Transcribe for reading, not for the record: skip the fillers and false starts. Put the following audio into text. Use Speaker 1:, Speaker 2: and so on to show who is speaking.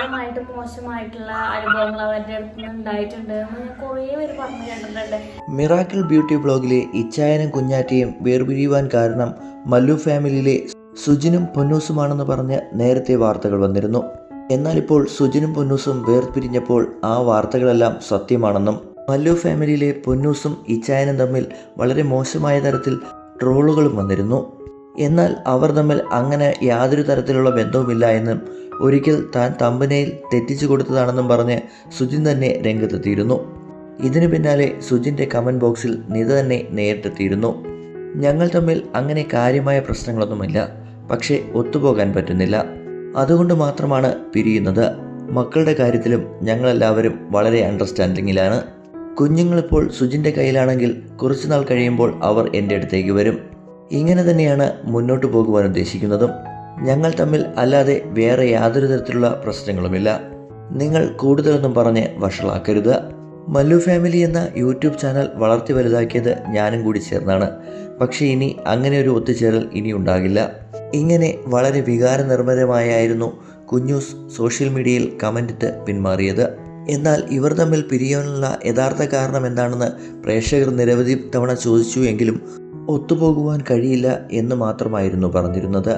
Speaker 1: ഭയങ്കരമായിട്ട് മോശമായിട്ടുള്ള അനുഭവങ്ങൾ അവരുടെ അടുത്ത് നിന്ന് ഉണ്ടായിട്ടുണ്ട് എന്ന് ഞാൻ കുറേ പേര് പറഞ്ഞു കേട്ടിട്ടുണ്ട്.
Speaker 2: മിറാക്കിൾ ബ്യൂട്ടി ബ്ലോഗിലെ ഇച്ചായനും കുഞ്ഞാറ്റയും വേർപിരിയുവാൻ കാരണം മല്ലു ഫാമിലിയിലെ സുജിനും പൊന്നൂസുമാണെന്ന് പറഞ്ഞ് നേരത്തെ വാർത്തകൾ വന്നിരുന്നു. എന്നാൽ ഇപ്പോൾ സുജിനും പൊന്നൂസും വേർപിരിഞ്ഞപ്പോൾ ആ വാർത്തകളെല്ലാം സത്യമാണെന്നും മല്ലു ഫാമിലിയിലെ പൊന്നൂസും ഇച്ചായനും തമ്മിൽ വളരെ മോശമായ തരത്തിൽ ട്രോളുകളും വന്നിരുന്നു. എന്നാൽ അവർ തമ്മിൽ അങ്ങനെ യാതൊരു തരത്തിലുള്ള ബന്ധവുമില്ല എന്നും ഒരിക്കൽ താൻ തമ്പനയിൽ തെറ്റിച്ചു കൊടുത്തതാണെന്നും പറഞ്ഞ് സുജിൻ തന്നെ രംഗത്തെത്തിയിരുന്നു. ഇതിനു പിന്നാലെ സുജിൻ്റെ കമൻറ്റ് ബോക്സിൽ നിത തന്നെ നേരിട്ടെത്തിയിരുന്നു. ഞങ്ങൾ തമ്മിൽ അങ്ങനെ കാര്യമായ പ്രശ്നങ്ങളൊന്നുമില്ല, പക്ഷേ ഒത്തുപോകാൻ പറ്റുന്നില്ല, അതുകൊണ്ട് മാത്രമാണ് പിരിയുന്നത്. മക്കളുടെ കാര്യത്തിലും ഞങ്ങളെല്ലാവരും വളരെ അണ്ടർസ്റ്റാൻഡിങ്ങിലാണ്. കുഞ്ഞുങ്ങളിപ്പോൾ സുജിൻ്റെ കയ്യിലാണെങ്കിൽ കുറച്ചുനാൾ കഴിയുമ്പോൾ അവർ എൻ്റെ അടുത്തേക്ക് വരും. ഇങ്ങനെ തന്നെയാണ് മുന്നോട്ട് പോകുവാൻ ഉദ്ദേശിക്കുന്നതും. ഞങ്ങൾ തമ്മിൽ അല്ലാതെ വേറെ യാതൊരു തരത്തിലുള്ള പ്രശ്നങ്ങളുമില്ല. നിങ്ങൾ കൂടുതലൊന്നും പറഞ്ഞ് വഷളാക്കരുത്. മല്ലു ഫാമിലി എന്ന യൂട്യൂബ് ചാനൽ വളർത്തി വലുതാക്കിയത് ഞാനും കൂടി ചേർന്നാണ്. പക്ഷേ ഇനി അങ്ങനെ ഒരു ഒത്തുചേരൽ ഇനി ഉണ്ടാകില്ല. ഇങ്ങനെ വളരെ വികാരനിർഭരമായായിരുന്നു കുഞ്ഞൂസ് സോഷ്യൽ മീഡിയയിൽ കമൻറ്റിട്ട് പിന്മാറിയത്. എന്നാൽ ഇവർ തമ്മിൽ പിരിയാനുള്ള യഥാർത്ഥ കാരണം എന്താണെന്ന് പ്രേക്ഷകർ നിരവധി തവണ ചോദിച്ചു എങ്കിലും ഒത്തുപോകുവാൻ കഴിയില്ല എന്ന് മാത്രമായിരുന്നു പറഞ്ഞിരുന്നത്.